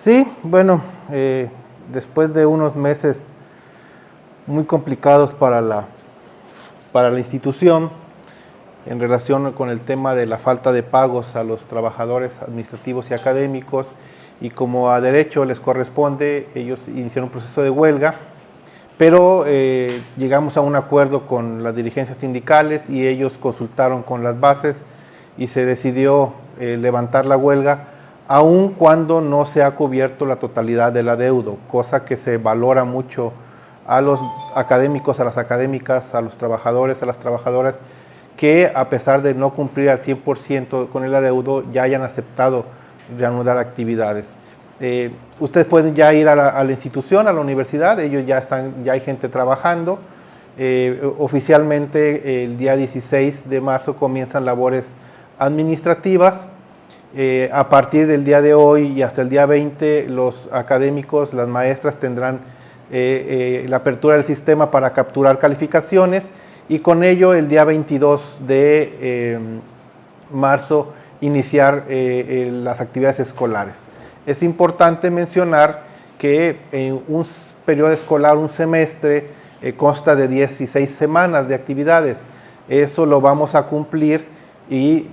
Sí, bueno, después de unos meses muy complicados para la institución en relación con el tema de la falta de pagos a los trabajadores administrativos y académicos, y como a derecho les corresponde, ellos iniciaron un proceso de huelga, pero llegamos a un acuerdo con las dirigencias sindicales y ellos consultaron con las bases y se decidió levantar la huelga, aun cuando no se ha cubierto la totalidad del adeudo, cosa que se valora mucho a los académicos, a las académicas, a los trabajadores, a las trabajadoras, que a pesar de no cumplir al 100% con el adeudo, ya hayan aceptado reanudar actividades. Ustedes pueden ya ir a la institución, a la universidad, ellos ya hay gente trabajando. Oficialmente el día 16 de marzo comienzan labores administrativas. A partir del día de hoy y hasta el día 20, los académicos, las maestras tendrán la apertura del sistema para capturar calificaciones, y con ello el día 22 de marzo iniciar las actividades escolares. Es importante mencionar que en un periodo escolar, un semestre, consta de 16 semanas de actividades. Eso lo vamos a cumplir y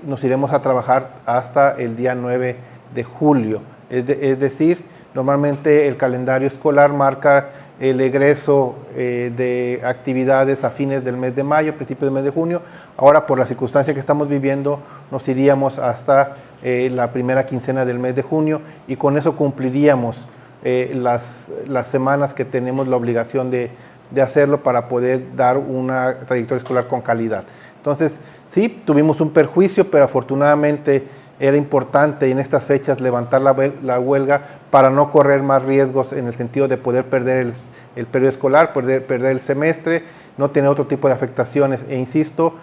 nos iremos a trabajar hasta el día 9 de julio. Es decir, normalmente el calendario escolar marca el egreso de actividades a fines del mes de mayo, principios del mes de junio. Ahora, por la circunstancia que estamos viviendo, nos iríamos hasta la primera quincena del mes de junio, y con eso cumpliríamos las semanas que tenemos la obligación de hacerlo para poder dar una trayectoria escolar con calidad. Entonces, sí, tuvimos un perjuicio, pero afortunadamente era importante en estas fechas levantar la huelga para no correr más riesgos en el sentido de poder perder el periodo escolar, perder el semestre, no tener otro tipo de afectaciones. E insisto,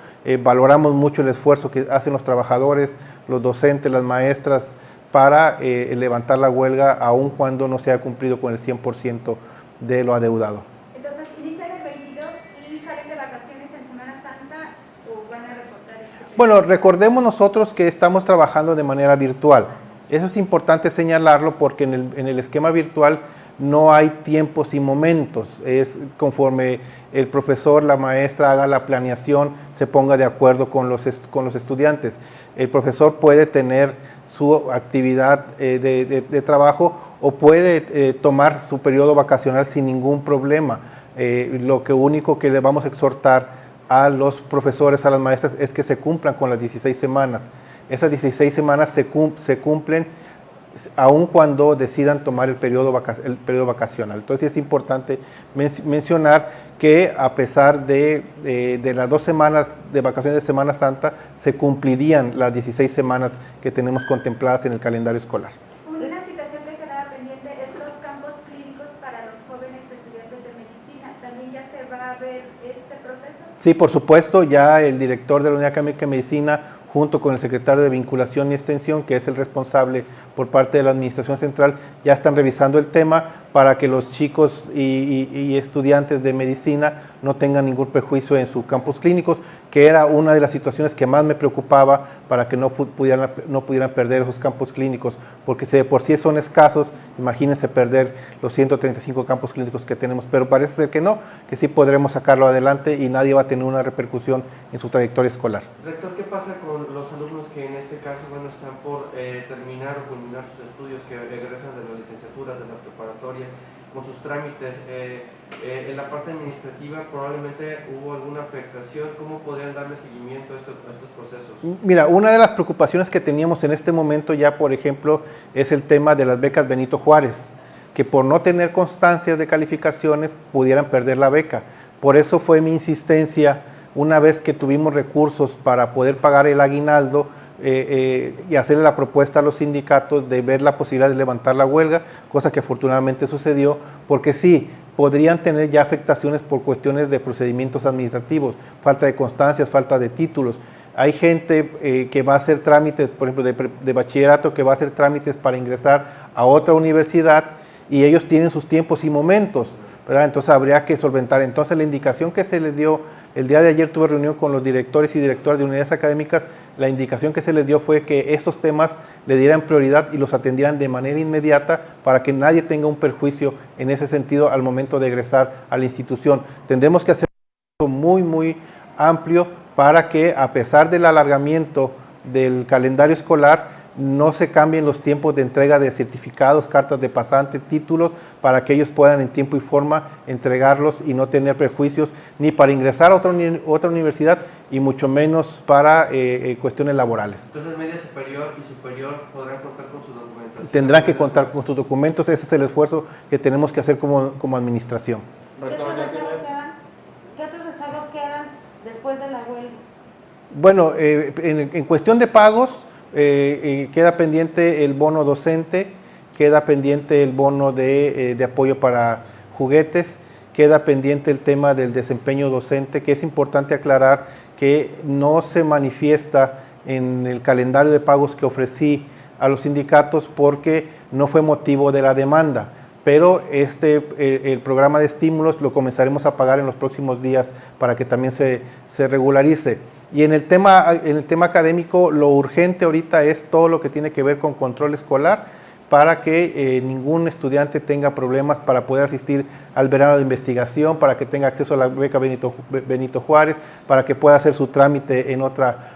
valoramos mucho el esfuerzo que hacen los trabajadores, los docentes, las maestras, para levantar la huelga, aun cuando no se ha cumplido con el 100% de lo adeudado. Entonces, ¿inician el 22 y salen de vacaciones en Semana Santa o van a reportar este periodo? Bueno, recordemos nosotros que estamos trabajando de manera virtual. Eso es importante señalarlo, porque en el esquema virtual no hay tiempos y momentos. Es conforme el profesor, la maestra haga la planeación, se ponga de acuerdo con los estudiantes. El profesor puede tener su actividad de trabajo o puede tomar su periodo vacacional sin ningún problema. Lo único que le vamos a exhortar a los profesores, a las maestras, es que se cumplan con las 16 semanas. Esas 16 semanas se cumplen aun cuando decidan tomar el periodo vacacional. Entonces es importante mencionar que a pesar de las 2 semanas de vacaciones de Semana Santa, se cumplirían las 16 semanas que tenemos contempladas en el calendario escolar. Una situación que quedaba pendiente es los campos clínicos para los jóvenes estudiantes de medicina. ¿También ya se va a ver este proceso? Sí, por supuesto, ya el director de la Unidad Académica de Medicina, junto con el secretario de Vinculación y Extensión, que es el responsable por parte de la Administración Central, ya están revisando el tema para que los chicos y estudiantes de medicina no tengan ningún perjuicio en sus campus clínicos, que era una de las situaciones que más me preocupaba, para que no pudieran perder esos campus clínicos, porque si de por sí son escasos, imagínense perder los 135 campus clínicos que tenemos, pero parece ser que no, que sí podremos sacarlo adelante y nadie va a tener una repercusión en su trayectoria escolar. Rector, ¿qué pasa con los alumnos que en este caso están por terminar o culminar sus estudios, que egresan de la licenciatura, de la preparatoria, con sus trámites? En la parte administrativa probablemente hubo alguna afectación. ¿Cómo podrían darle seguimiento a estos procesos? Mira, una de las preocupaciones que teníamos en este momento ya, por ejemplo, es el tema de las becas Benito Juárez, que por no tener constancias de calificaciones pudieran perder la beca. Por eso fue mi insistencia, una vez que tuvimos recursos para poder pagar el aguinaldo, y hacerle la propuesta a los sindicatos de ver la posibilidad de levantar la huelga, cosa que afortunadamente sucedió, porque sí, podrían tener ya afectaciones por cuestiones de procedimientos administrativos, falta de constancias, falta de títulos. Hay gente que va a hacer trámites, por ejemplo, de bachillerato, que va a hacer trámites para ingresar a otra universidad, y ellos tienen sus tiempos y momentos, ¿verdad? Entonces habría que solventar. Entonces la indicación que se les dio El día de ayer tuve reunión con los directores y directoras de unidades académicas. La indicación que se les dio fue que estos temas le dieran prioridad y los atendieran de manera inmediata para que nadie tenga un perjuicio en ese sentido al momento de egresar a la institución. Tendremos que hacer un muy amplio para que, a pesar del alargamiento del calendario escolar, no se cambien los tiempos de entrega de certificados, cartas de pasante, títulos, para que ellos puedan en tiempo y forma entregarlos y no tener prejuicios ni para ingresar a otra universidad y mucho menos para cuestiones laborales. Entonces, media superior y superior podrán contar con sus documentos. Tendrán que contar con sus documentos, ese es el esfuerzo que tenemos que hacer como administración. ¿Qué otros rezagos quedan después de la huelga? Bueno, en cuestión de pagos, queda pendiente el bono docente, queda pendiente el bono de apoyo para juguetes, queda pendiente el tema del desempeño docente, que es importante aclarar que no se manifiesta en el calendario de pagos que ofrecí a los sindicatos porque no fue motivo de la demanda, pero el programa de estímulos lo comenzaremos a pagar en los próximos días para que también se regularice. Y en el tema académico, lo urgente ahorita es todo lo que tiene que ver con control escolar para que ningún estudiante tenga problemas para poder asistir al verano de investigación, para que tenga acceso a la beca Benito Juárez, para que pueda hacer su trámite en otra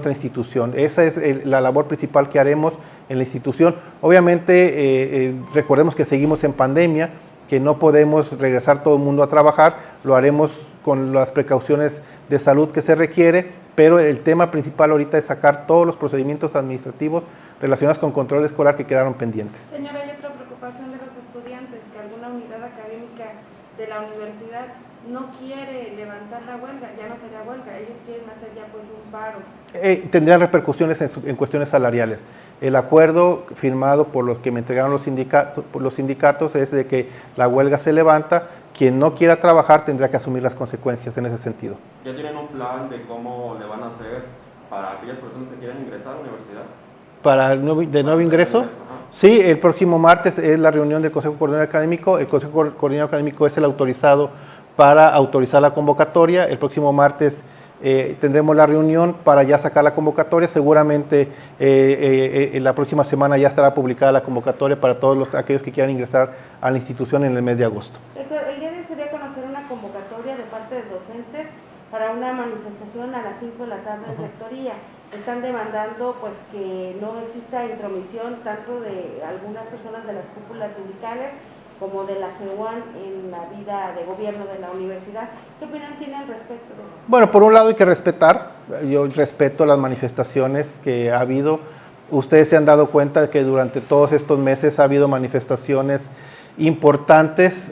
institución. Esa es la labor principal que haremos en la institución. Obviamente, recordemos que seguimos en pandemia, que no podemos regresar todo el mundo a trabajar, lo haremos con las precauciones de salud que se requiere, pero el tema principal ahorita es sacar todos los procedimientos administrativos relacionados con control escolar que quedaron pendientes. Señora, hay otra preocupación de los estudiantes, que alguna unidad académica de la universidad no quiere levantar la huelga, ya no sería huelga, ellos quieren hacer ya pues un paro. Tendrían repercusiones en cuestiones salariales. El acuerdo firmado por los que me entregaron los sindicatos es de que la huelga se levanta, quien no quiera trabajar tendrá que asumir las consecuencias en ese sentido. ¿Ya tienen un plan de cómo le van a hacer para aquellas personas que quieran ingresar a la universidad? ¿Para el nuevo ingreso? Sí, el próximo martes es la reunión del Consejo Coordinador Académico. El Consejo Coordinador Académico es el autorizado para autorizar la convocatoria. El próximo martes tendremos la reunión para ya sacar la convocatoria. Seguramente en la próxima semana ya estará publicada la convocatoria para todos aquellos que quieran ingresar a la institución en el mes de agosto. El día de hoy se dio a conocer una convocatoria de parte de docentes para una manifestación a las 5 de la tarde en rectoría. Están demandando pues que no exista intromisión tanto de algunas personas de las cúpulas sindicales como de la GEUAN en la vida de gobierno de la universidad. ¿Qué opinión tiene al respecto? Bueno, por un lado hay que respetar, yo respeto las manifestaciones que ha habido. Ustedes se han dado cuenta de que durante todos estos meses ha habido manifestaciones importantes,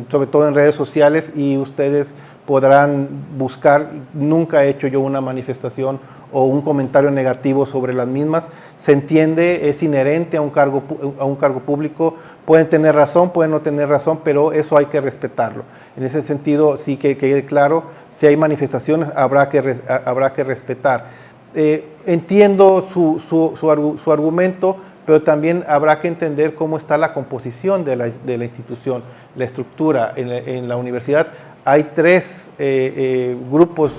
sobre todo en redes sociales, y ustedes podrán buscar, nunca he hecho yo una manifestación o un comentario negativo sobre las mismas. Se entiende, es inherente a un cargo público, pueden tener razón, pueden no tener razón, pero eso hay que respetarlo. En ese sentido, sí que quede claro, si hay manifestaciones habrá que respetar. Entiendo su argumento, pero también habrá que entender cómo está la composición de la institución, la estructura en la universidad. Hay tres grupos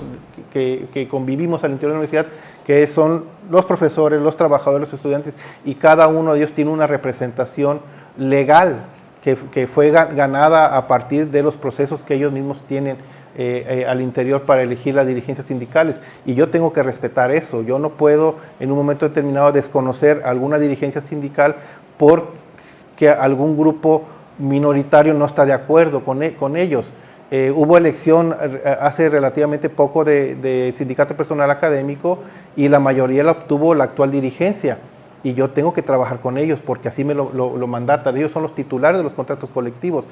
que convivimos al interior de la universidad, que son los profesores, los trabajadores, los estudiantes, y cada uno de ellos tiene una representación legal que fue ganada a partir de los procesos que ellos mismos tienen al interior para elegir las dirigencias sindicales, y yo tengo que respetar eso. Yo no puedo en un momento determinado desconocer alguna dirigencia sindical porque algún grupo minoritario no está de acuerdo con ellos. Hubo elección hace relativamente poco de sindicato personal académico y la mayoría la obtuvo la actual dirigencia, y yo tengo que trabajar con ellos porque así me lo mandatan. Ellos son los titulares de los contratos colectivos.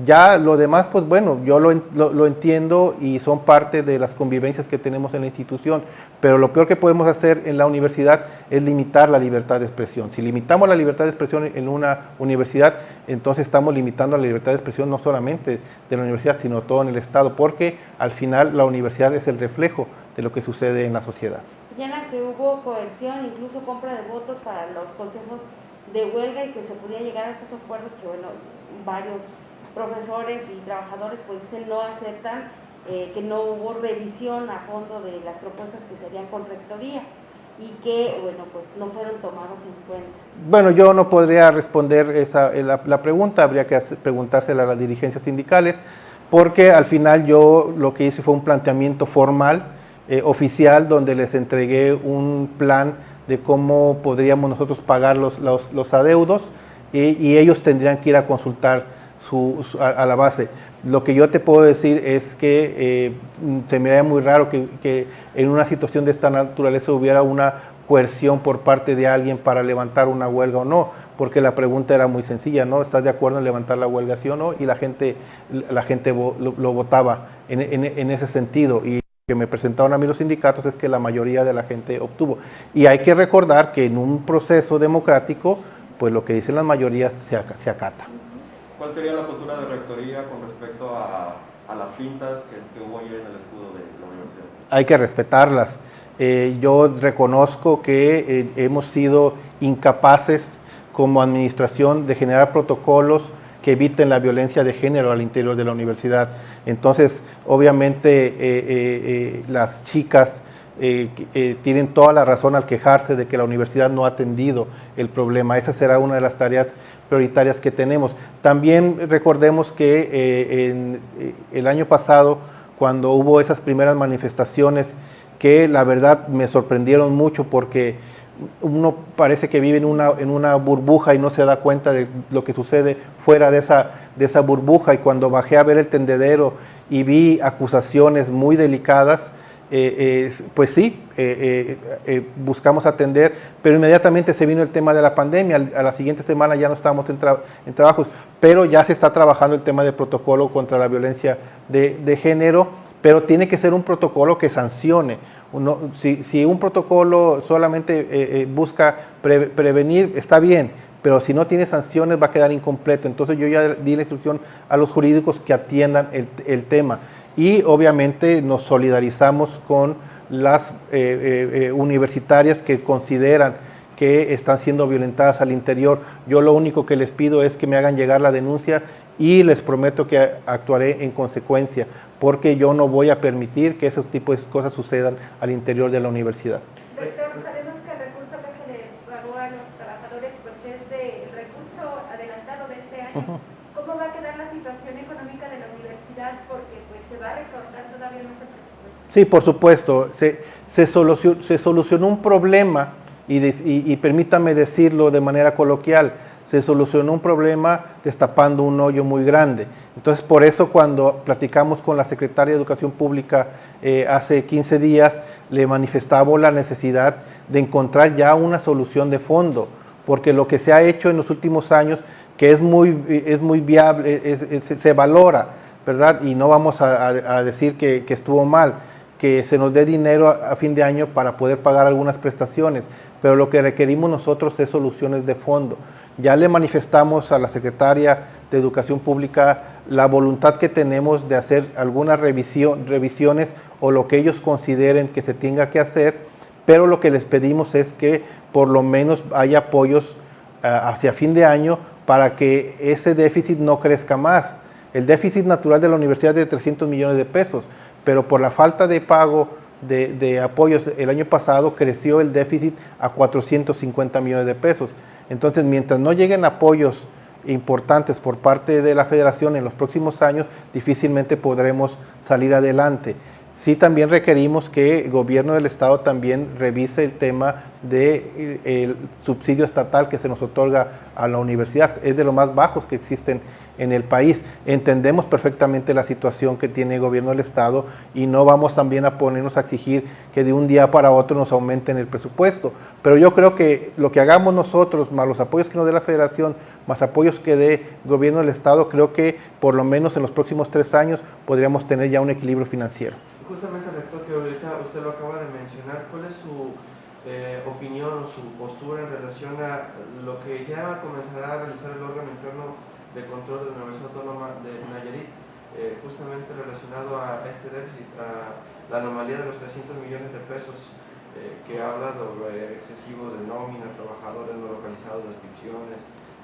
Ya lo demás, pues bueno, yo lo entiendo y son parte de las convivencias que tenemos en la institución, pero lo peor que podemos hacer en la universidad es limitar la libertad de expresión. Si limitamos la libertad de expresión en una universidad, entonces estamos limitando la libertad de expresión no solamente de la universidad, sino todo en el Estado, porque al final la universidad es el reflejo de lo que sucede en la sociedad. Señalan que hubo coerción, incluso compra de votos para los consejos de huelga y que se podía llegar a estos acuerdos que, bueno, varios profesores y trabajadores pues dicen no aceptan que no hubo revisión a fondo de las propuestas que se harían con rectoría y que, bueno, pues no fueron tomados en cuenta. Bueno, yo no podría responder la pregunta, habría que preguntársela a las dirigencias sindicales, porque al final yo lo que hice fue un planteamiento formal, oficial, donde les entregué un plan de cómo podríamos nosotros pagar los adeudos y ellos tendrían que ir a consultar a la base. Lo que yo te puedo decir es que se me haría muy raro que en una situación de esta naturaleza hubiera una coerción por parte de alguien para levantar una huelga o no, porque la pregunta era muy sencilla, ¿no? ¿Estás de acuerdo en levantar la huelga, sí o no? Y la gente lo votaba en ese sentido. Y que me presentaron a mí los sindicatos es que la mayoría de la gente obtuvo. Y hay que recordar que en un proceso democrático, pues lo que dicen las mayorías se acata. ¿Cuál sería la postura de rectoría con respecto a las pintas que hubo ayer en el escudo de la universidad? Hay que respetarlas. Yo reconozco que hemos sido incapaces como administración de generar protocolos que eviten la violencia de género al interior de la universidad. Entonces, obviamente, las chicas tienen toda la razón al quejarse de que la universidad no ha atendido el problema. Esa será una de las tareas prioritarias que tenemos. También recordemos que el año pasado, cuando hubo esas primeras manifestaciones, que la verdad me sorprendieron mucho porque uno parece que vive en una burbuja y no se da cuenta de lo que sucede fuera de esa burbuja, y cuando bajé a ver el tendedero y vi acusaciones muy delicadas, pues sí, buscamos atender, pero inmediatamente se vino el tema de la pandemia. A la siguiente semana ya no estábamos en trabajos, pero ya se está trabajando el tema de protocolo contra la violencia de género, pero tiene que ser un protocolo que sancione. Si un protocolo solamente busca prevenir, está bien, pero si no tiene sanciones va a quedar incompleto. Entonces yo ya di la instrucción a los jurídicos que atiendan el tema. Y obviamente nos solidarizamos con las universitarias que consideran que están siendo violentadas al interior. Yo lo único que les pido es que me hagan llegar la denuncia y les prometo que actuaré en consecuencia, porque yo no voy a permitir que esos tipos de cosas sucedan al interior de la universidad. Rector, sabemos que el recurso que se le pagó a los trabajadores pues es del recurso adelantado de este año. ¿Cómo va a quedar la situación económica de la universidad? Porque pues se va a recortar todavía más el presupuesto. Sí, por supuesto. Se solucionó un problema, y permítame decirlo de manera coloquial, se solucionó un problema destapando un hoyo muy grande. Entonces, por eso cuando platicamos con la Secretaria de Educación Pública hace 15 días, le manifestamos la necesidad de encontrar ya una solución de fondo, porque lo que se ha hecho en los últimos años, que es muy viable, se valora, ¿verdad? Y no vamos a decir que estuvo mal, que se nos dé dinero a fin de año para poder pagar algunas prestaciones, pero lo que requerimos nosotros es soluciones de fondo. Ya le manifestamos a la Secretaria de Educación Pública la voluntad que tenemos de hacer algunas revisiones o lo que ellos consideren que se tenga que hacer, pero lo que les pedimos es que por lo menos haya apoyos hacia fin de año para que ese déficit no crezca más. El déficit natural de la universidad es de 300 millones de pesos, pero por la falta de pago de apoyos el año pasado creció el déficit a 450 millones de pesos. Entonces, mientras no lleguen apoyos importantes por parte de la Federación en los próximos años, difícilmente podremos salir adelante. Sí, también requerimos que el gobierno del estado también revise el tema del subsidio estatal que se nos otorga a la universidad. Es de los más bajos que existen en el país. Entendemos perfectamente la situación que tiene el gobierno del estado y no vamos también a ponernos a exigir que de un día para otro nos aumenten el presupuesto. Pero yo creo que lo que hagamos nosotros, más los apoyos que nos dé la Federación, más apoyos que dé el gobierno del estado, creo que por lo menos en los próximos 3 años podríamos tener ya un equilibrio financiero. Justamente, rector, que ahorita usted lo acaba de mencionar, ¿cuál es su opinión o su postura en relación a lo que ya comenzará a realizar el órgano interno de control de la Universidad Autónoma de Nayarit, justamente relacionado a este déficit, a la anomalía de los 300 millones de pesos que habla de lo excesivo de nómina, trabajadores no localizados, descripciones,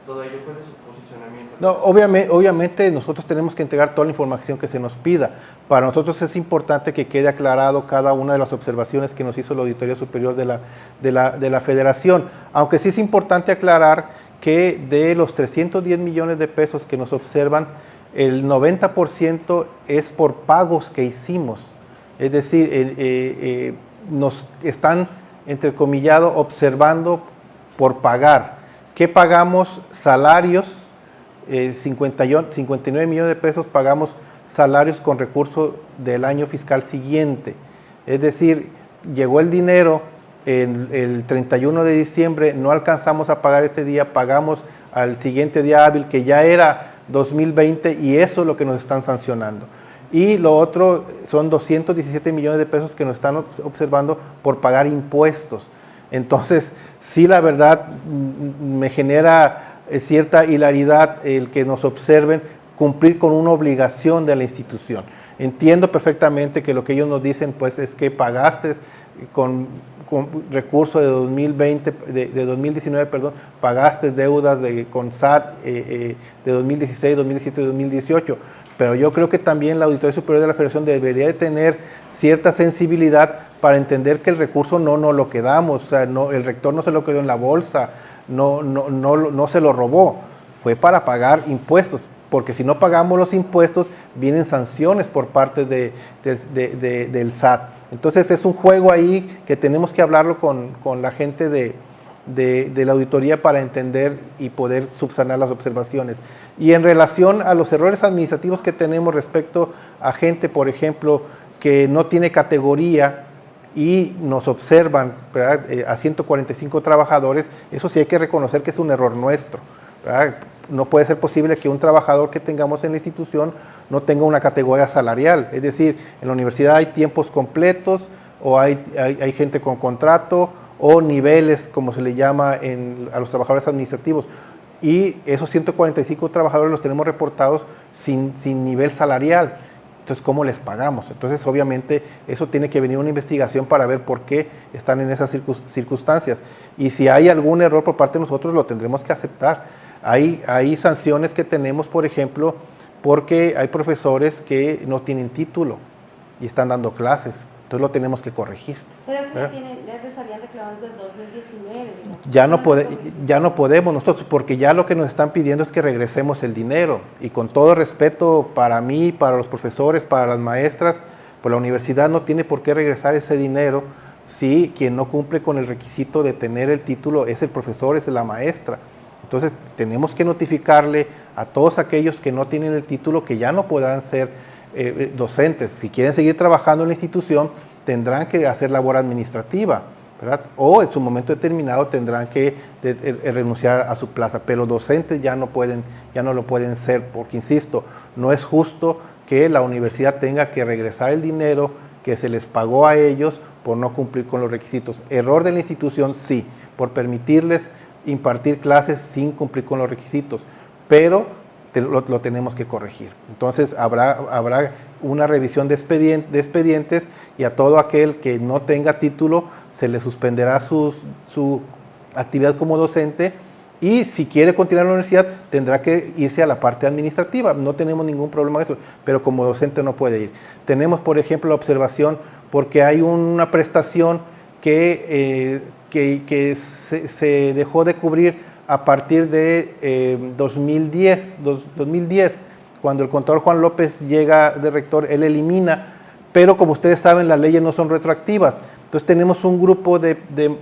todo ello. ¿Cuál es su posicionamiento? No, obviamente nosotros tenemos que entregar toda la información que se nos pida. Para nosotros es importante que quede aclarado cada una de las observaciones que nos hizo la Auditoría Superior de la Federación, aunque sí es importante aclarar que de los 310 millones de pesos que nos observan, el 90% es por pagos que hicimos, es decir, nos están, entrecomillado, observando por pagar. ¿Qué pagamos? Salarios, 59 millones de pesos pagamos salarios con recurso del año fiscal siguiente. Es decir, llegó el dinero el 31 de diciembre, no alcanzamos a pagar ese día, pagamos al siguiente día hábil, que ya era 2020, y eso es lo que nos están sancionando. Y lo otro son 217 millones de pesos que nos están observando por pagar impuestos. Entonces, sí, la verdad, me genera cierta hilaridad el que nos observen cumplir con una obligación de la institución. Entiendo perfectamente que lo que ellos nos dicen, pues, es que pagaste con recursos de 2020, de 2019, perdón, pagaste deudas con SAT de 2016, 2017 y 2018. Pero yo creo que también la Auditoría Superior de la Federación debería de tener cierta sensibilidad para entender que el recurso no lo quedamos, o sea, el rector no se lo quedó en la bolsa, no se lo robó, fue para pagar impuestos, porque si no pagamos los impuestos, vienen sanciones por parte del SAT. Entonces es un juego ahí que tenemos que hablarlo con la gente de la auditoría para entender y poder subsanar las observaciones. Y en relación a los errores administrativos que tenemos respecto a gente, por ejemplo, que no tiene categoría y nos observan, ¿verdad?, a 145 trabajadores, eso sí hay que reconocer que es un error nuestro, ¿verdad? No puede ser posible que un trabajador que tengamos en la institución no tenga una categoría salarial, es decir, en la universidad hay tiempos completos o hay gente con contrato o niveles, como se le llama a los trabajadores administrativos, y esos 145 trabajadores los tenemos reportados sin nivel salarial. Entonces, ¿cómo les pagamos? Entonces, obviamente, eso tiene que venir una investigación para ver por qué están en esas circunstancias. Y si hay algún error por parte de nosotros, lo tendremos que aceptar. Hay sanciones que tenemos, por ejemplo, porque hay profesores que no tienen título y están dando clases. Entonces, lo tenemos que corregir. Pero eso ya les habían reclamado desde el 2019. Ya no podemos nosotros, porque ya lo que nos están pidiendo es que regresemos el dinero. Y con todo respeto para mí, para los profesores, para las maestras, pues la universidad no tiene por qué regresar ese dinero si quien no cumple con el requisito de tener el título es el profesor, es la maestra. Entonces tenemos que notificarle a todos aquellos que no tienen el título que ya no podrán ser docentes. Si quieren seguir trabajando en la institución, tendrán que hacer labor administrativa, ¿verdad? O en su momento determinado tendrán que renunciar a su plaza, pero docentes ya no lo pueden ser, porque insisto, no es justo que la universidad tenga que regresar el dinero que se les pagó a ellos por no cumplir con los requisitos. Error de la institución, sí, por permitirles impartir clases sin cumplir con los requisitos, pero lo tenemos que corregir. Entonces habrá una revisión de expedientes y a todo aquel que no tenga título se le suspenderá su actividad como docente, y si quiere continuar en la universidad tendrá que irse a la parte administrativa. No tenemos ningún problema con eso, pero como docente no puede ir. Tenemos, por ejemplo, la observación porque hay una prestación que se dejó de cubrir a partir de 2010, cuando el contador Juan López llega de rector, él elimina, pero como ustedes saben, las leyes no son retroactivas. Entonces tenemos un grupo de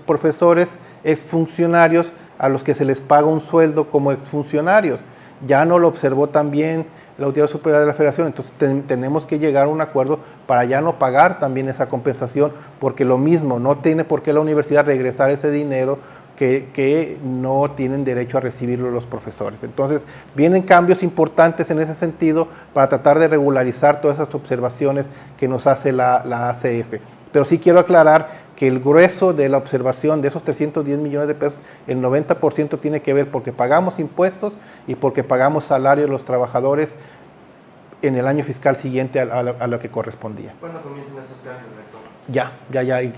profesores exfuncionarios a los que se les paga un sueldo como exfuncionarios. Ya no lo observó también la Auditoría Superior de la Federación, entonces tenemos que llegar a un acuerdo para ya no pagar también esa compensación, porque lo mismo, no tiene por qué la universidad regresar ese dinero que no tienen derecho a recibirlo los profesores. Entonces, vienen cambios importantes en ese sentido para tratar de regularizar todas esas observaciones que nos hace la ACF. Pero sí quiero aclarar que el grueso de la observación de esos 310 millones de pesos, el 90% tiene que ver porque pagamos impuestos y porque pagamos salarios de los trabajadores en el año fiscal siguiente a lo que correspondía. ¿Cuándo comienzan esos cambios, rector? Ya.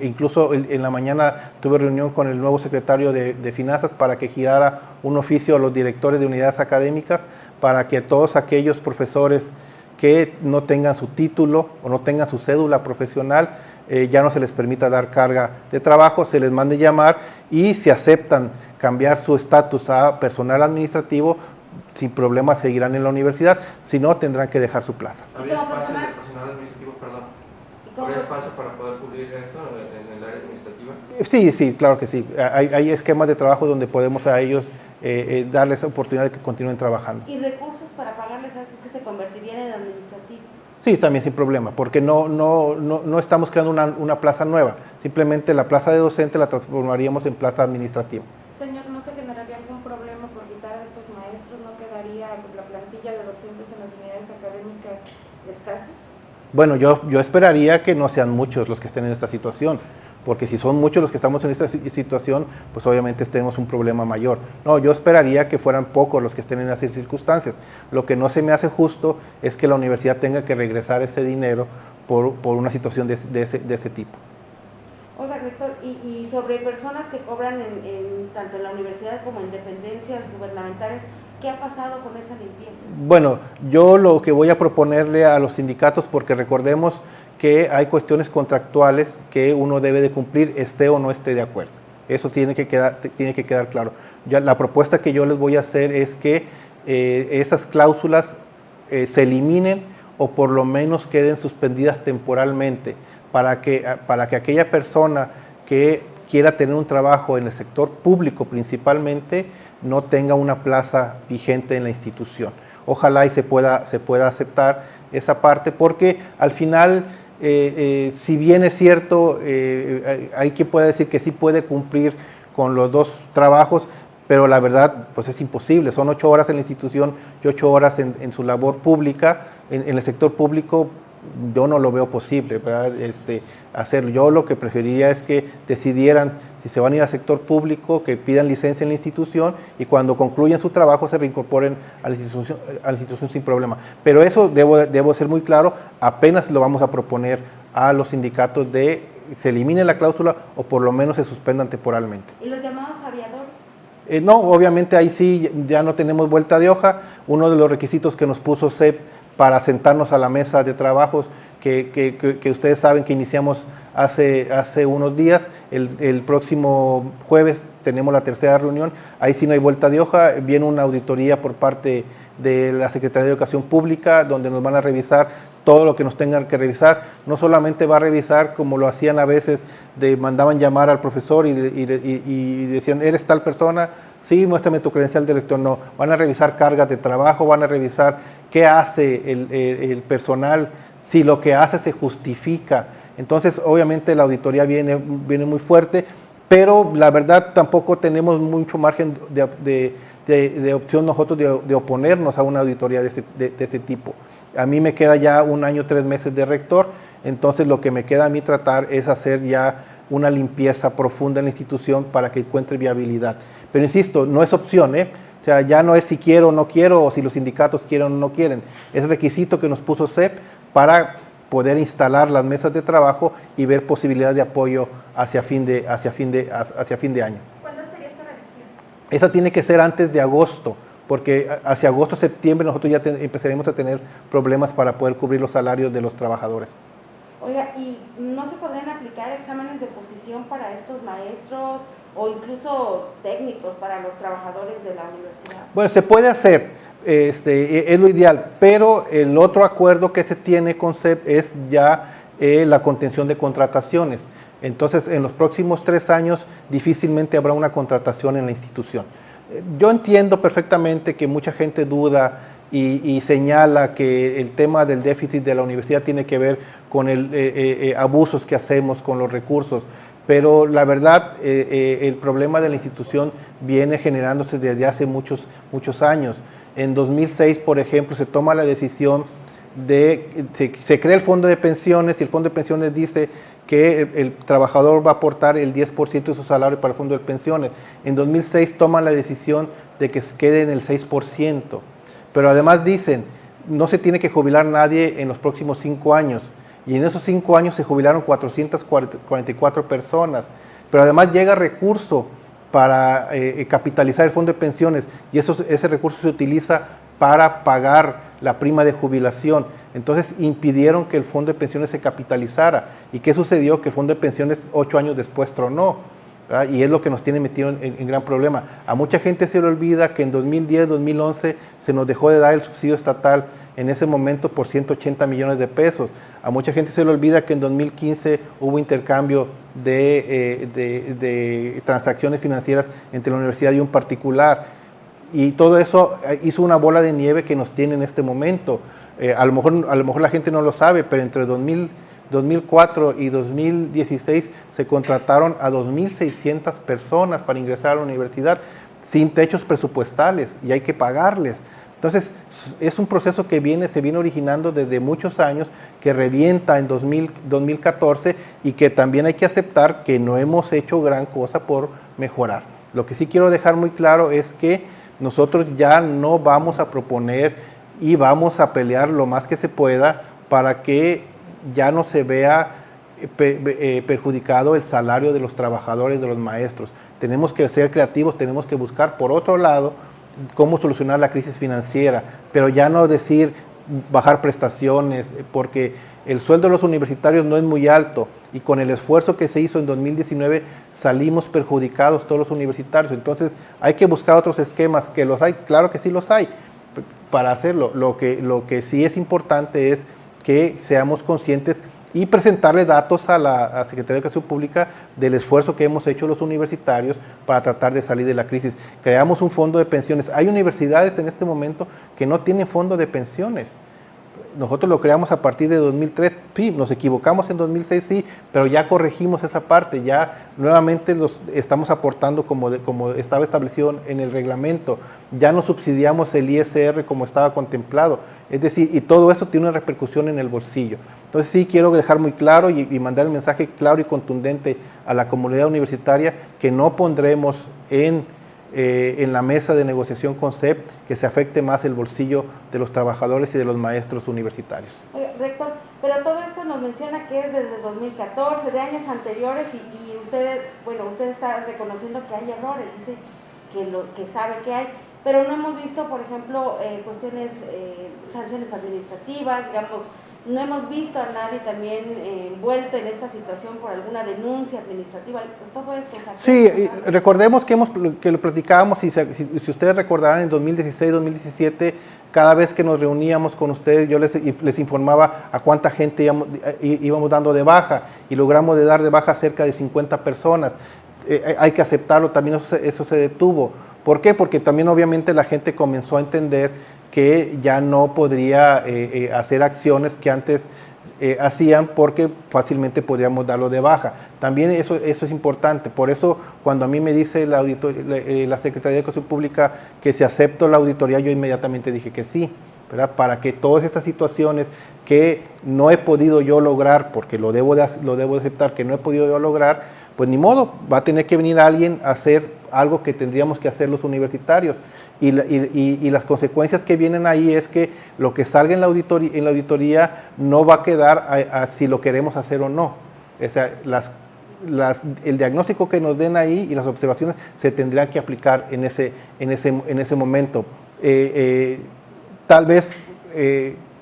Incluso en la mañana tuve reunión con el nuevo secretario de Finanzas para que girara un oficio a los directores de unidades académicas para que todos aquellos profesores que no tengan su título o no tengan su cédula profesional, ya no se les permita dar carga de trabajo, se les mande llamar y si aceptan cambiar su estatus a personal administrativo, sin problema seguirán en la universidad, si no tendrán que dejar su plaza. ¿Habría espacio en el personal administrativo, perdón? ¿Habría espacio para poder cubrir esto en el área administrativa? Sí, claro que sí. Hay esquemas de trabajo donde podemos a ellos darles oportunidad de que continúen trabajando. ¿Y recursos para pagarles a estos que se convertirían en administrativos? Sí, también sin problema, porque no estamos creando una plaza nueva, simplemente la plaza de docente la transformaríamos en plaza administrativa. Señor, ¿no se generaría algún problema por quitar a estos maestros? ¿No quedaría la plantilla de docentes en las unidades académicas escasa? Bueno, yo esperaría que no sean muchos los que estén en esta situación, porque si son muchos los que estamos en esta situación, pues obviamente tenemos un problema mayor. No, yo esperaría que fueran pocos los que estén en esas circunstancias. Lo que no se me hace justo es que la universidad tenga que regresar ese dinero por una situación de ese tipo. Oiga, rector, y sobre personas que cobran tanto en la universidad como en dependencias gubernamentales, ¿qué ha pasado con esa limpieza? Bueno, yo lo que voy a proponerle a los sindicatos, porque recordemos que hay cuestiones contractuales que uno debe de cumplir, esté o no esté de acuerdo. Eso tiene que quedar claro. Ya la propuesta que yo les voy a hacer es que esas cláusulas se eliminen o por lo menos queden suspendidas temporalmente para que aquella persona que quiera tener un trabajo en el sector público principalmente no tenga una plaza vigente en la institución. Ojalá y se pueda aceptar esa parte, porque al final, si bien es cierto, hay quien puede decir que sí puede cumplir con los dos trabajos, pero la verdad pues es imposible. Son 8 horas en la institución y 8 horas en su labor pública, en el sector público. Yo no lo veo posible, ¿verdad? Hacerlo. Yo lo que preferiría es que decidieran si se van a ir al sector público, que pidan licencia en la institución y cuando concluyan su trabajo se reincorporen a la institución sin problema. Pero eso debo ser muy claro, apenas lo vamos a proponer a los sindicatos se elimine la cláusula o por lo menos se suspendan temporalmente. ¿Y los llamados aviadores? No, obviamente ahí sí ya no tenemos vuelta de hoja. Uno de los requisitos que nos puso CEP para sentarnos a la mesa de trabajos que ustedes saben que iniciamos hace unos días. El próximo jueves tenemos la tercera reunión, ahí sí no hay vuelta de hoja, viene una auditoría por parte de la Secretaría de Educación Pública, donde nos van a revisar todo lo que nos tengan que revisar. No solamente va a revisar como lo hacían a veces, mandaban llamar al profesor y decían, ¿eres tal persona? Sí, muéstrame tu credencial de lector. No, van a revisar cargas de trabajo, van a revisar qué hace el personal, si lo que hace se justifica. Entonces, obviamente la auditoría viene muy fuerte, pero la verdad tampoco tenemos mucho margen de opción nosotros de oponernos a una auditoría de este tipo. A mí me queda ya 1 año, 3 meses de rector, entonces lo que me queda a mí tratar es hacer ya una limpieza profunda en la institución para que encuentre viabilidad. Pero insisto, no es opción, O sea, ya no es si quiero o no quiero, o si los sindicatos quieren o no quieren. Es requisito que nos puso CEP para poder instalar las mesas de trabajo y ver posibilidad de apoyo hacia fin de año. ¿Cuándo sería esta revisión? Esa tiene que ser antes de agosto, porque hacia agosto, septiembre nosotros ya empezaremos a tener problemas para poder cubrir los salarios de los trabajadores. Oiga, ¿y no se podrían aplicar exámenes de posición para estos maestros o incluso técnicos para los trabajadores de la universidad? Bueno, se puede hacer, es lo ideal, pero el otro acuerdo que se tiene con CEP es ya la contención de contrataciones. Entonces, en los próximos 3 años difícilmente habrá una contratación en la institución. Yo entiendo perfectamente que mucha gente duda y señala que el tema del déficit de la universidad tiene que ver con abusos que hacemos con los recursos, pero la verdad el problema de la institución viene generándose desde hace muchos años. En 2006, por ejemplo, se toma la decisión se crea el fondo de pensiones y el fondo de pensiones dice que el trabajador va a aportar el 10% de su salario para el fondo de pensiones. En 2006 toman la decisión de que se quede en el 6%, pero además dicen, no se tiene que jubilar nadie en los próximos 5 años. y en esos 5 años se jubilaron 444 personas, pero además llega recurso para capitalizar el fondo de pensiones y ese recurso se utiliza para pagar la prima de jubilación. Entonces impidieron que el fondo de pensiones se capitalizara. ¿Y qué sucedió? Que el fondo de pensiones 8 años después tronó, ¿verdad? Y es lo que nos tiene metido en gran problema. A mucha gente se le olvida que en 2010, 2011 se nos dejó de dar el subsidio estatal en ese momento por 180 millones de pesos. A mucha gente se le olvida que en 2015 hubo intercambio de transacciones financieras entre la universidad y un particular. Y todo eso hizo una bola de nieve que nos tiene en este momento. A lo mejor la gente no lo sabe, pero entre 2004 y 2016 se contrataron a 2.600 personas para ingresar a la universidad sin techos presupuestales y hay que pagarles. Entonces, es un proceso que se viene originando desde muchos años, que revienta en 2014 y que también hay que aceptar que no hemos hecho gran cosa por mejorar. Lo que sí quiero dejar muy claro es que nosotros ya no vamos a proponer y vamos a pelear lo más que se pueda para que ya no se vea perjudicado el salario de los trabajadores, de los maestros. Tenemos que ser creativos, tenemos que buscar por otro lado cómo solucionar la crisis financiera, pero ya no decir bajar prestaciones, porque el sueldo de los universitarios no es muy alto y con el esfuerzo que se hizo en 2019 salimos perjudicados todos los universitarios. Entonces hay que buscar otros esquemas, que los hay, claro que sí los hay, para hacerlo. Lo que sí es importante es que seamos conscientes y presentarle datos a la Secretaría de Educación Pública del esfuerzo que hemos hecho los universitarios para tratar de salir de la crisis. Creamos un fondo de pensiones. Hay universidades en este momento que no tienen fondo de pensiones. Nosotros lo creamos a partir de 2003, sí, nos equivocamos en 2006, sí, pero ya corregimos esa parte, ya nuevamente los estamos aportando como estaba establecido en el reglamento, ya no subsidiamos el ISR como estaba contemplado, es decir, y todo eso tiene una repercusión en el bolsillo. Entonces sí quiero dejar muy claro y mandar el mensaje claro y contundente a la comunidad universitaria que no pondremos en la mesa de negociación con CEP que se afecte más el bolsillo de los trabajadores y de los maestros universitarios. Rector, pero todo esto nos menciona que es desde 2014, de años anteriores, y usted está reconociendo que hay errores, dice que sabe que hay, pero no hemos visto, por ejemplo, cuestiones, sanciones administrativas, digamos, no hemos visto a nadie también envuelto en esta situación por alguna denuncia administrativa, todo esto. Sí, recordemos que lo platicábamos, si ustedes recordarán, en 2016, 2017, cada vez que nos reuníamos con ustedes, yo les informaba a cuánta gente íbamos dando de baja, y logramos de dar de baja cerca de 50 personas. Hay que aceptarlo, también eso se detuvo. ¿Por qué? Porque también obviamente la gente comenzó a entender que ya no podría hacer acciones que antes hacían, porque fácilmente podríamos darlo de baja. También eso es importante. Por eso cuando a mí me dice la Secretaría de Educación Pública que si acepto la auditoría, yo inmediatamente dije que sí, ¿verdad? Para que todas estas situaciones que no he podido yo lograr, porque lo debo de aceptar que no he podido yo lograr, pues ni modo, va a tener que venir alguien a hacer algo que tendríamos que hacer los universitarios. Y las consecuencias que vienen ahí es que lo que salga en la auditoría no va a quedar si lo queremos hacer o no. O sea, el diagnóstico que nos den ahí y las observaciones se tendrán que aplicar en ese momento. Tal vez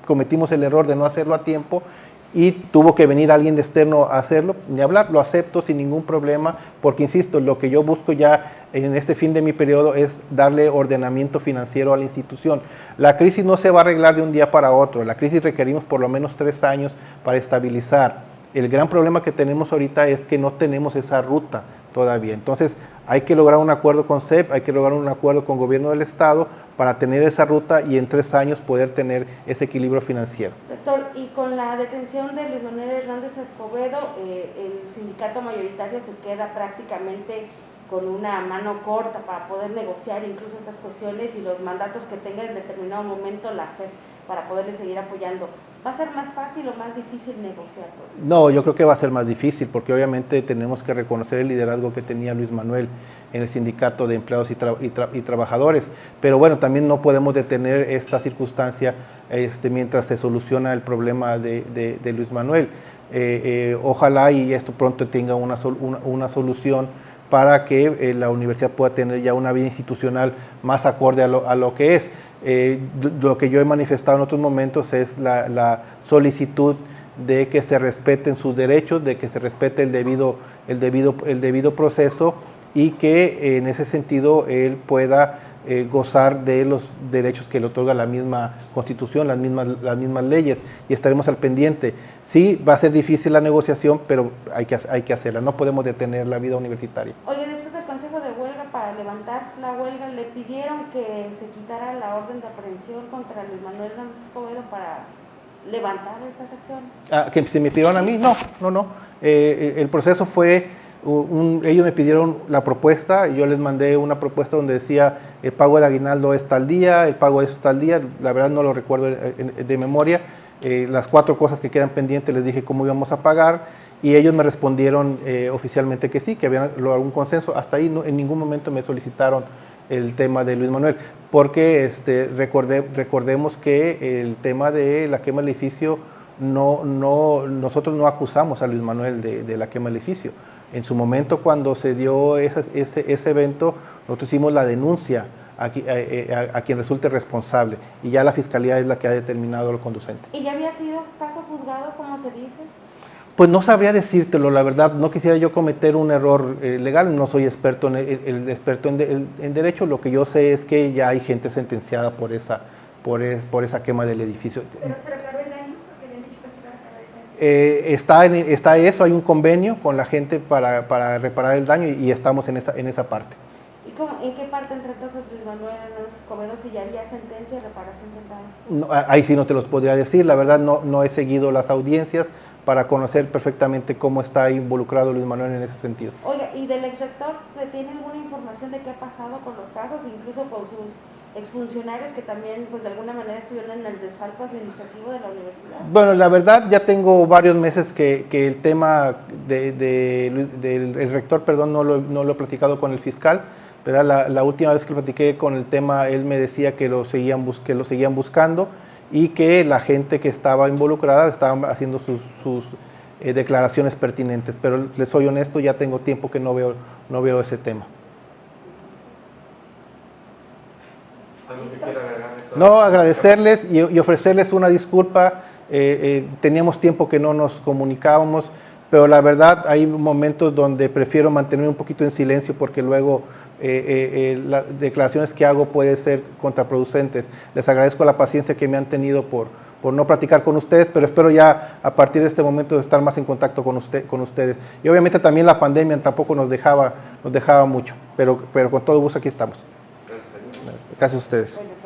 cometimos el error de no hacerlo a tiempo y tuvo que venir alguien de externo a hacerlo, ni hablar, lo acepto sin ningún problema, porque insisto, lo que yo busco ya en este fin de mi periodo es darle ordenamiento financiero a la institución. La crisis no se va a arreglar de un día para otro, la crisis requerimos por lo menos 3 años para estabilizar. El gran problema que tenemos ahorita es que no tenemos esa ruta todavía, entonces hay que lograr un acuerdo con CEP, hay que lograr un acuerdo con el gobierno del estado para tener esa ruta y en 3 años poder tener ese equilibrio financiero. Doctor, y con la detención de Luis Manuel Hernández Escobedo, el sindicato mayoritario se queda prácticamente con una mano corta para poder negociar incluso estas cuestiones y los mandatos que tenga en determinado momento la CEP para poderle seguir apoyando. ¿Va a ser más fácil o más difícil negociar? No, yo creo que va a ser más difícil porque obviamente tenemos que reconocer el liderazgo que tenía Luis Manuel en el sindicato de empleados y trabajadores, pero bueno, también no podemos detener esta circunstancia mientras se soluciona el problema de Luis Manuel. Ojalá y esto pronto tenga una solución para que la universidad pueda tener ya una vida institucional más acorde a lo que es. Lo que yo he manifestado en otros momentos es la solicitud de que se respeten sus derechos, de que se respete el debido proceso y que en ese sentido él pueda gozar de los derechos que le otorga la misma Constitución, las mismas leyes, y estaremos al pendiente. Sí, va a ser difícil la negociación, pero hay que hacerla, no podemos detener la vida universitaria. Oye, después del Consejo de Huelga, para levantar la huelga, le pidieron que se quitara la orden de aprehensión contra Luis Manuel Hernández Escobedo para levantar estas acciones. ¿Que se me pidieron a mí? No. El proceso fue... ellos me pidieron la propuesta y yo les mandé una propuesta donde decía el pago del aguinaldo es tal día, el pago es tal día, la verdad no lo recuerdo de memoria, las 4 cosas que quedan pendientes les dije cómo íbamos a pagar y ellos me respondieron oficialmente que sí, que había algún consenso. Hasta ahí en ningún momento me solicitaron el tema de Luis Manuel, porque recordemos que el tema de la quema del edificio, nosotros no acusamos a Luis Manuel de la quema del edificio. En su momento, cuando se dio ese evento, nosotros hicimos la denuncia a quien resulte responsable y ya la Fiscalía es la que ha determinado lo conducente. ¿Y ya había sido caso juzgado, como se dice? Pues no sabría decírtelo, la verdad, no quisiera yo cometer un error legal, no soy experto en derecho, lo que yo sé es que ya hay gente sentenciada por esa quema del edificio. ¿Pero se reparó el daño? Porque le han dicho que se va a reparar el daño. Está eso, hay un convenio con la gente para reparar el daño y estamos en esa parte. ¿Y en qué parte entre entonces Luis Manuel Hernández Escobedo si ya había sentencia de reparación del daño? No, ahí sí no te los podría decir, la verdad no he seguido las audiencias para conocer perfectamente cómo está involucrado Luis Manuel en ese sentido. Oiga, ¿y del exrector se tiene alguna información de qué ha pasado con los casos, incluso con sus exfuncionarios que también pues de alguna manera estuvieron en el desfalco administrativo de la universidad? Bueno, la verdad ya tengo varios meses que el tema del rector, perdón, no lo he platicado con el fiscal, pero la última vez que platiqué con el tema, él me decía que lo seguían buscando y que la gente que estaba involucrada estaban haciendo sus declaraciones pertinentes, pero les soy honesto, ya tengo tiempo que no veo ese tema. ¿Algo que quiera agregar, Héctor? No, agradecerles y ofrecerles una disculpa. Teníamos tiempo que no nos comunicábamos, pero la verdad hay momentos donde prefiero mantenerme un poquito en silencio porque luego las declaraciones que hago pueden ser contraproducentes. Les agradezco la paciencia que me han tenido por no platicar con ustedes, pero espero ya a partir de este momento estar más en contacto con ustedes. Y obviamente también la pandemia tampoco nos dejaba mucho, pero con todo gusto aquí estamos. Gracias. Gracias a ustedes. Bueno.